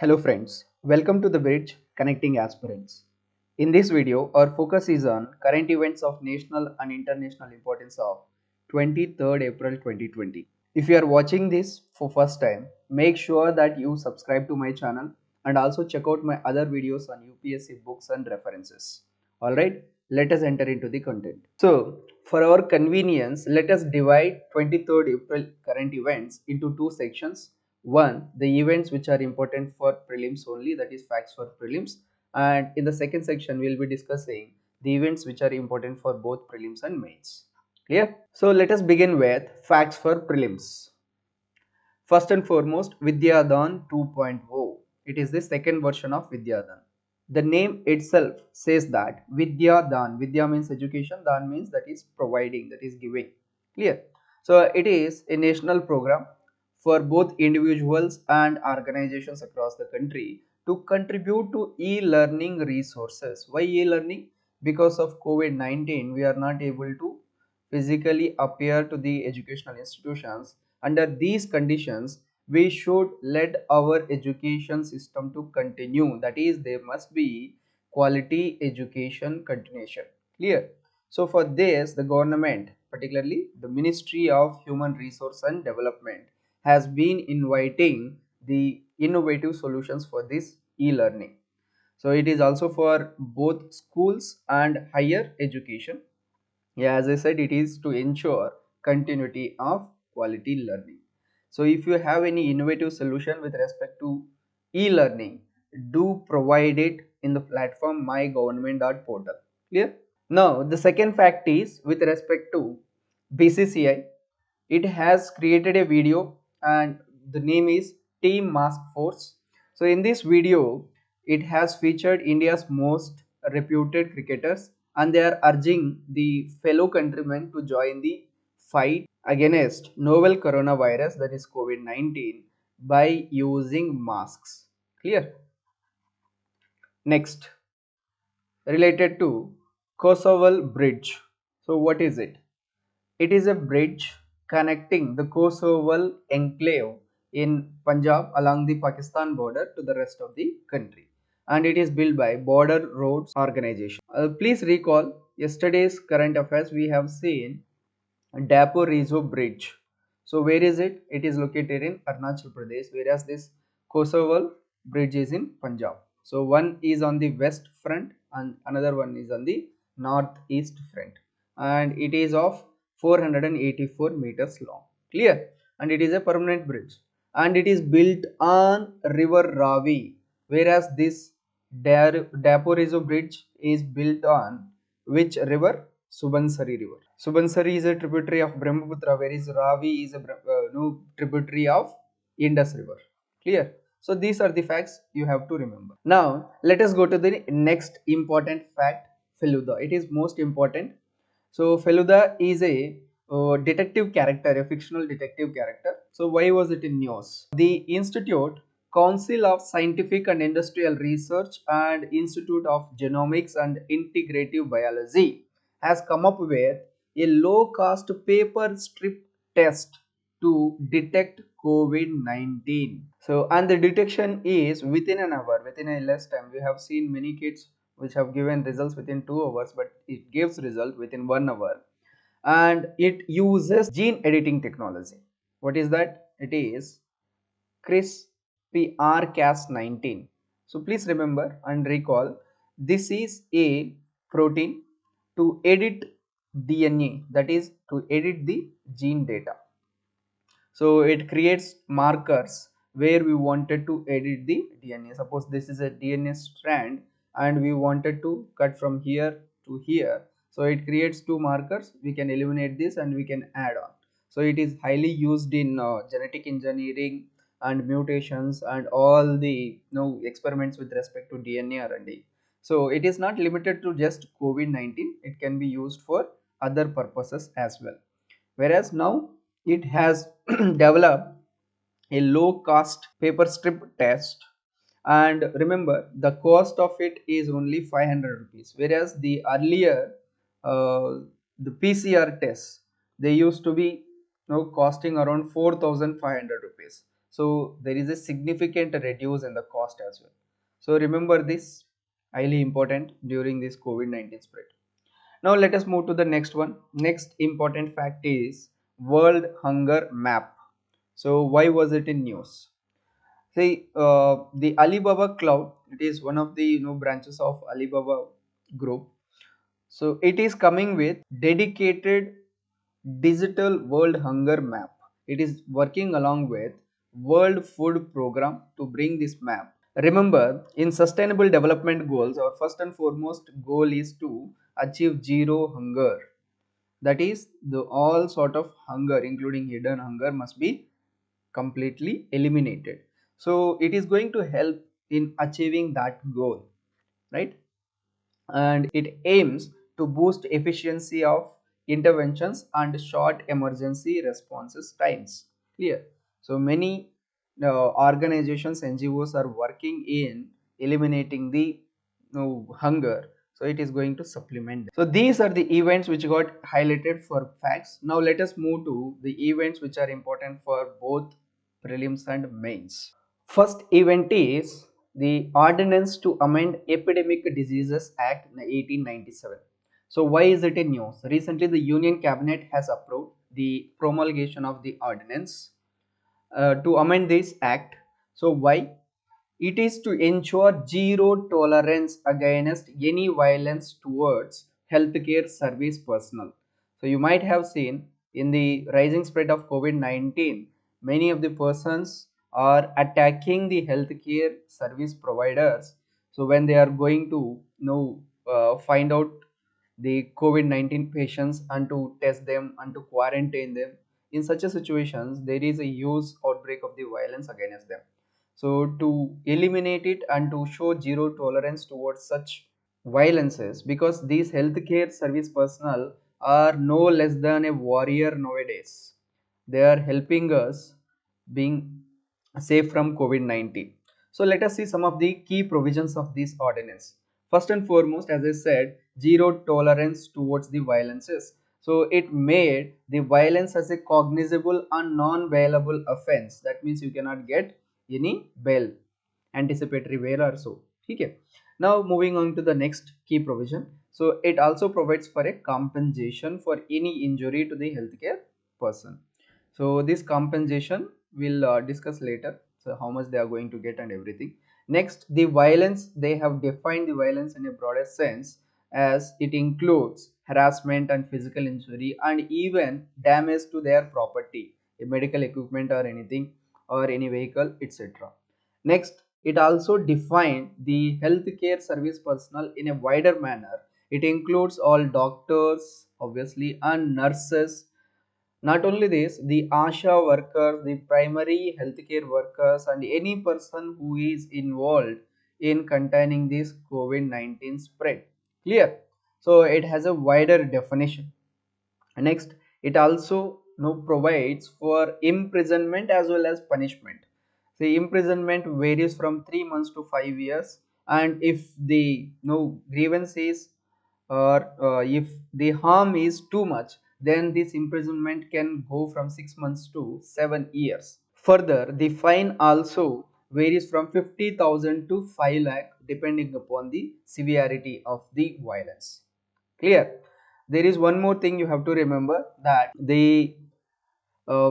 Hello friends, welcome to the bridge connecting aspirants. In this video, our focus is on current events of national and international importance of 23rd April 2020. If you are watching this for first time, make sure that you subscribe to my channel and also check out my other videos on UPSC books and references. Alright, let us enter into the content. So, for our convenience, let us divide 23rd April current events into two sections. One, the events which are important for prelims only, that is facts for prelims, and in the second section we will be discussing the events which are important for both prelims and mains. Clear? So let us begin with facts for prelims. First and foremost, Vidyadan 2.0. It is the second version of Vidyadan. The name itself says that Vidyadan, Vidya means education, Dan means that is providing, that is giving. Clear? So it is a national program for both individuals and organizations across the country to contribute to e-learning resources. Why e-learning? Because of COVID-19, we are not able to physically appear to the educational institutions. Under these conditions, we should let our education system to continue. That is, there must be quality education continuation. Clear? So for this, the government, particularly the Ministry of Human Resource and Development, has been inviting the innovative solutions for this e-learning. So it is also for both schools and higher education. Yeah, as I said, it is to ensure continuity of quality learning. So if you have any innovative solution with respect to e-learning, do provide it in the platform mygovernment.portal. Clear? Now, the second fact is with respect to BCCI, it has created a video and the name is Team Mask Force. So in this video, it has featured India's most reputed cricketers and they are urging the fellow countrymen to join the fight against novel coronavirus, that is COVID-19, by using masks. Clear? Next, related to Kosovo Bridge. So what is it? It is a bridge connecting the Kosovo enclave in Punjab along the Pakistan border to the rest of the country, and it is built by Border Roads Organization. Please recall yesterday's current affairs. We have seen Dapo Rizo Bridge. So where is it? It is located in Arunachal Pradesh, whereas this Kosovo bridge is in Punjab. So one is on the west front and another one is on the northeast front, and it is of 484 meters long. Clear? And it is a permanent bridge and it is built on River Ravi, whereas this Daporizo bridge is built on which river? Subansari river. Subansari is a tributary of Brahmaputra, whereas Ravi is a tributary of Indus river. Clear? So these are the facts you have to remember. Now let us go to the next important fact, Feluda. It is most important. So Feluda is a detective character, a fictional detective character. So why was it in news? The Institute Council of Scientific and Industrial Research and Institute of Genomics and Integrative Biology has come up with a low-cost paper strip test to detect COVID-19. So, and the detection is within an hour, within a less time. We have seen many kids which have given results within 2 hours, but it gives result within 1 hour. And it uses gene editing technology. What is that? It is CRISPR-Cas19. So please remember and recall, this is a protein to edit DNA, that is to edit the gene data. So it creates markers where we wanted to edit the DNA. Suppose this is a DNA strand and we wanted to cut from here to here. So it creates two markers. We can eliminate this and we can add on. So it is highly used in genetic engineering and mutations and all the experiments with respect to DNA R&D. So it is not limited to just COVID-19. It can be used for other purposes as well. Whereas now it has developed a low cost paper strip test, and remember the cost of it is only 500 rupees, whereas the earlier the PCR tests, they used to be costing around 4500 rupees. So there is a significant reduce in the cost as well. So remember this, highly important during this COVID-19 spread. Now let us move to the next one. Next important fact is World Hunger Map. So why was it in news? See, the Alibaba Cloud, it is one of the branches of Alibaba Group. So it is coming with dedicated digital world hunger map. It is working along with World Food Program to bring this map. Remember, in sustainable development goals, our first and foremost goal is to achieve zero hunger. That is, the all sort of hunger, including hidden hunger, must be completely eliminated. So it is going to help in achieving that goal, right? And it aims to boost efficiency of interventions and short emergency responses times. Clear? So many organizations, NGOs are working in eliminating the hunger. So it is going to supplement them. So these are the events which got highlighted for facts. Now let us move to the events which are important for both prelims and mains. First event is the Ordinance to Amend Epidemic Diseases Act 1897. So why is it in news? Recently the Union Cabinet has approved the promulgation of the ordinance to amend this act. So why? It is to ensure zero tolerance against any violence towards healthcare service personnel. So you might have seen in the rising spread of COVID-19, many of the persons are attacking the healthcare service providers. So when they are going to find out the COVID-19 patients and to test them and to quarantine them, in such a situations there is a huge outbreak of the violence against them. So to eliminate it and to show zero tolerance towards such violences, because these healthcare service personnel are no less than a warrior nowadays. They are helping us being safe from COVID-19. So let us see some of the key provisions of this ordinance. First and foremost, as I said, zero tolerance towards the violences. So it made the violence as a cognizable and non-bailable offense. That means you cannot get any bail, anticipatory bail or so. Okay. Now moving on to the next key provision. So it also provides for a compensation for any injury to the healthcare person. So this compensation we'll discuss later. So how much they are going to get and everything. Next, the violence, they have defined the violence in a broader sense, as it includes harassment and physical injury and even damage to their property, a medical equipment or anything or any vehicle, etc. Next, it also defined the healthcare service personnel in a wider manner. It includes all doctors, obviously, and nurses. Not only this, the ASHA workers, the primary healthcare workers, and any person who is involved in containing this COVID-19 spread. Clear? So it has a wider definition. Next, it also provides for imprisonment as well as punishment. The imprisonment varies from 3 months to 5 years, and if the grievance is, or if the harm is too much, then this imprisonment can go from 6 months to 7 years. Further, the fine also varies from 50,000 to 5 lakh depending upon the severity of the violence. Clear? There is one more thing you have to remember, that the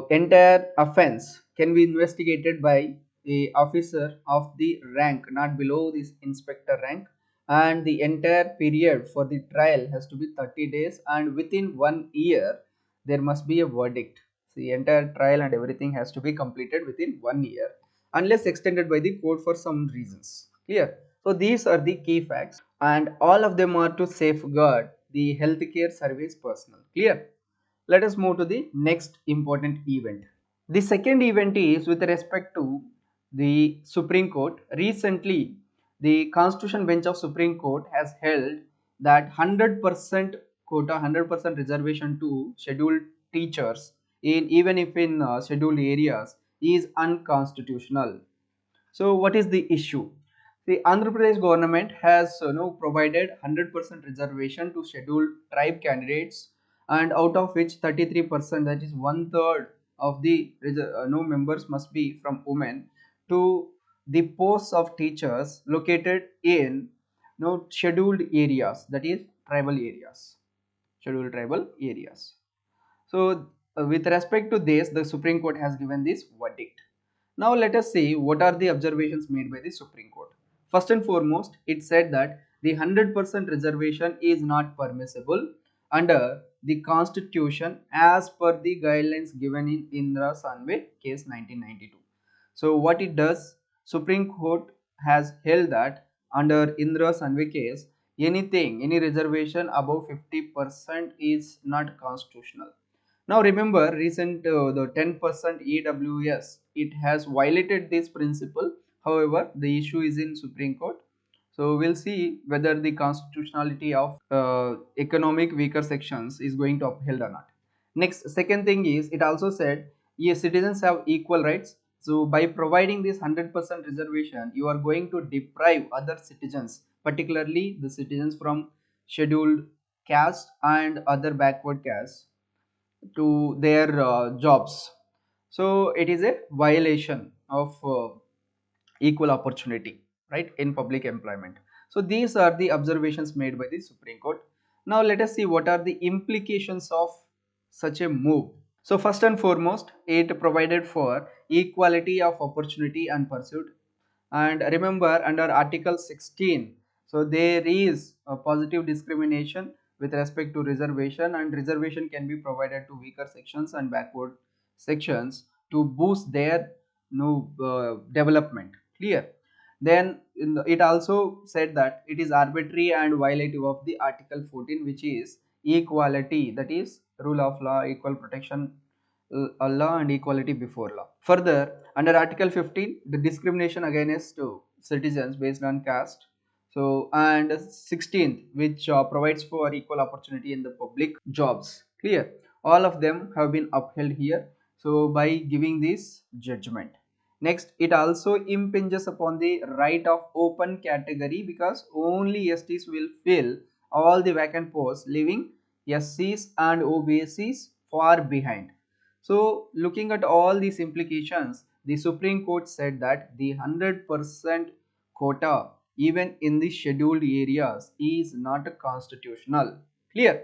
entire offense can be investigated by a officer of the rank not below this inspector rank, and the entire period for the trial has to be 30 days, and within 1 year there must be a verdict. So the entire trial and everything has to be completed within 1 year unless extended by the court for some reasons. Clear? So these are the key facts, and all of them are to safeguard the healthcare service personnel. Clear? Let us move to the next important event. The second event is with respect to the Supreme Court. Recently, the Constitution Bench of Supreme Court has held that 100% quota, 100% reservation to scheduled teachers in even if in scheduled areas is unconstitutional. So what is the issue? The Andhra Pradesh government has provided 100% reservation to scheduled tribe candidates, and out of which 33%, that is one third, of the no members must be from women to the posts of teachers located in scheduled areas, that is tribal areas, scheduled tribal areas. So, with respect to this, the Supreme Court has given this verdict. Now, let us see what are the observations made by the Supreme Court. First and foremost, it said that the 100% reservation is not permissible under the Constitution as per the guidelines given in Indira Sanve case 1992. So, what it does, Supreme Court has held that under Indira Sanve case, any reservation above 50% is not constitutional. Now remember recent the 10% EWS, it has violated this principle. However, the issue is in Supreme Court. So we'll see whether the constitutionality of economic weaker sections is going to upheld or not. Next, second thing is it also said yes, citizens have equal rights. So by providing this 100% reservation, you are going to deprive other citizens, particularly the citizens from scheduled caste and other backward castes, to their jobs. So it is a violation of equal opportunity, right, in public employment. So these are the observations made by the Supreme Court. Now let us see what are the implications of such a move. So first and foremost, it provided for equality of opportunity and pursuit. And remember under Article 16, so there is a positive discrimination with respect to reservation, and reservation can be provided to weaker sections and backward sections to boost their development. Clear? Then it also said that it is arbitrary and violative of the Article 14, which is equality, that is rule of law, equal protection, law and equality before law. Further, under Article 15, the discrimination against citizens based on caste. So, and 16th, which provides for equal opportunity in the public jobs. Clear? All of them have been upheld here. So, by giving this judgment. Next, it also impinges upon the right of open category because only STs will fill all the vacant posts, leaving SCs and OBCs far behind. So, looking at all these implications, the Supreme Court said that the 100% quota, even in the scheduled areas, is not constitutional. Clear?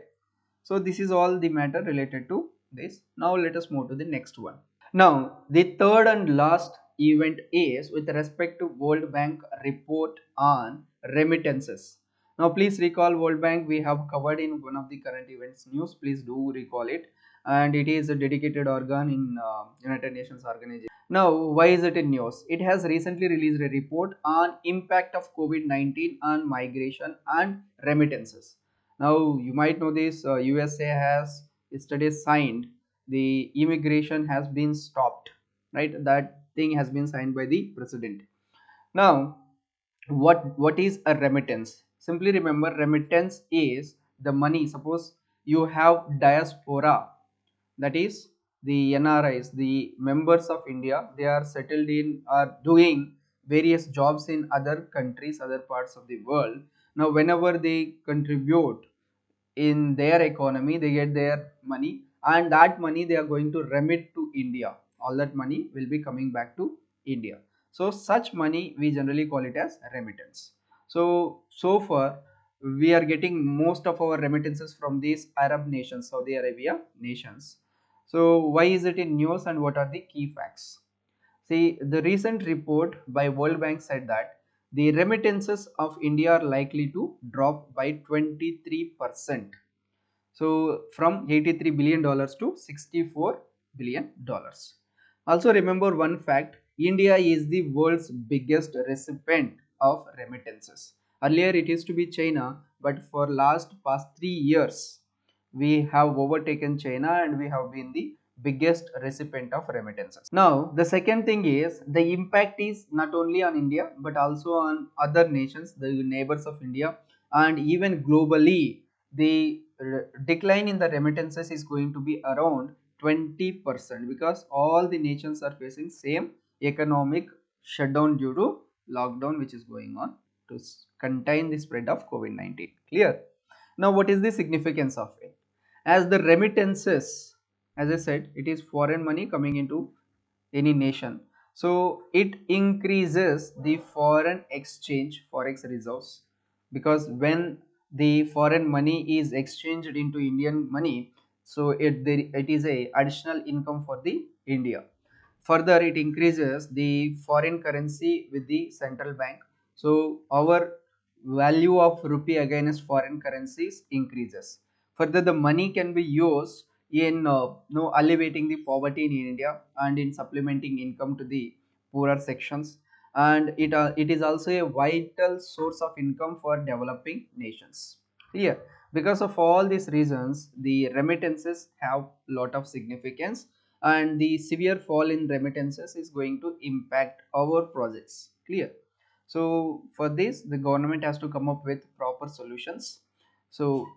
So, this is all the matter related to this. Now, let us move to the next one. Now, the third and last event is with respect to World Bank report on remittances. Now, please recall World Bank we have covered in one of the current events news. Please do recall it, and it is a dedicated organ in United Nations organization. Now, why is it in news? It has recently released a report on impact of COVID-19 on migration and remittances. Now, you might know this. USA has yesterday signed the immigration has been stopped, right? That thing has been signed by the president. Now, what is a remittance? Simply remember, remittance is the money. Suppose you have diaspora, that is the NRIs, the members of India, they are settled in or doing various jobs in other countries, other parts of the world. Now whenever they contribute in their economy, they get their money, and that money they are going to remit to India. All that money will be coming back to India. So such money we generally call it as remittance. So far we are getting most of our remittances from these Arab nations, Saudi Arabia nations. So why is it in news and what are the key facts? See, the recent report by World Bank said that the remittances of India are likely to drop by 23%. So from $83 billion to $64 billion. Also remember one fact, India is the world's biggest recipient of remittances. Earlier it used to be China, but for past 3 years we have overtaken China and we have been the biggest recipient of remittances. Now the second thing is the impact is not only on India but also on other nations, the neighbors of India, and even globally the decline in the remittances is going to be around 20% because all the nations are facing same economic shutdown due to lockdown which is going on to contain the spread of COVID-19. Clear? Now what is the significance of it? As the remittances As I said, it is foreign money coming into any nation. So it increases the foreign exchange forex reserves, because when the foreign money is exchanged into Indian money, so it is a additional income for the India. Further, it increases the foreign currency with the central bank. So our value of rupee against foreign currencies increases. Further, the money can be used in alleviating the poverty in India and in supplementing income to the poorer sections. And it is also a vital source of income for developing nations. Clear? Because of all these reasons, the remittances have lot of significance, and the severe fall in remittances is going to impact our projects. Clear? So for this, the government has to come up with proper solutions, so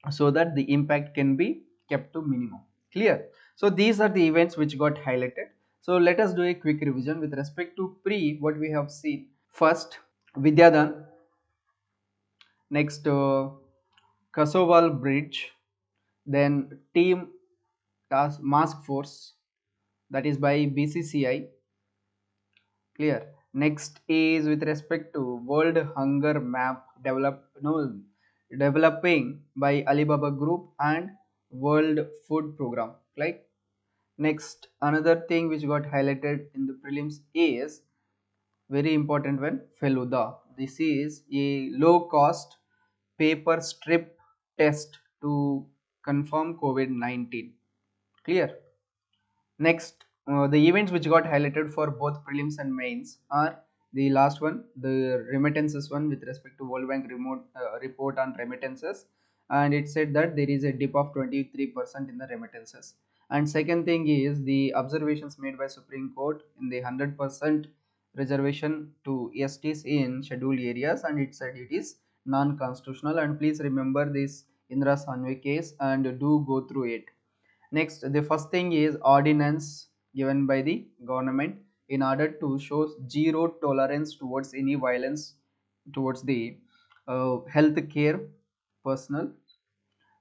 that the impact can be kept to minimum. Clear? So these are the events which got highlighted. So let us do a quick revision with respect to pre. What we have seen: first, Vidyadan; next, Kasoval Bridge; then Team Task Force, that is by BCCI. Clear? Next is with respect to World Hunger Map, developing by Alibaba Group and World Food Program. Like, next, another thing which got highlighted in the prelims is very important one: Feluda. This is a low cost paper strip test to confirm COVID-19. Clear? Next, the events which got highlighted for both prelims and mains are: the last one, the remittances one, with respect to World Bank report on remittances, and it said that there is a dip of 23% in the remittances. And second thing is the observations made by Supreme Court in the 100% reservation to STs in scheduled areas, and it said it is non-constitutional. And please remember this Indra Sanve case and do go through it. Next, the first thing is ordinance given by the government in order to show zero tolerance towards any violence towards the health care personnel,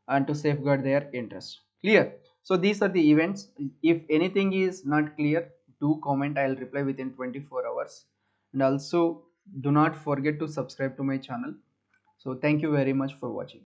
and to safeguard their interests. Clear? So these are the events. If anything is not clear, do comment. I'll reply within 24 hours. And also, do not forget to subscribe to my channel. So thank you very much for watching.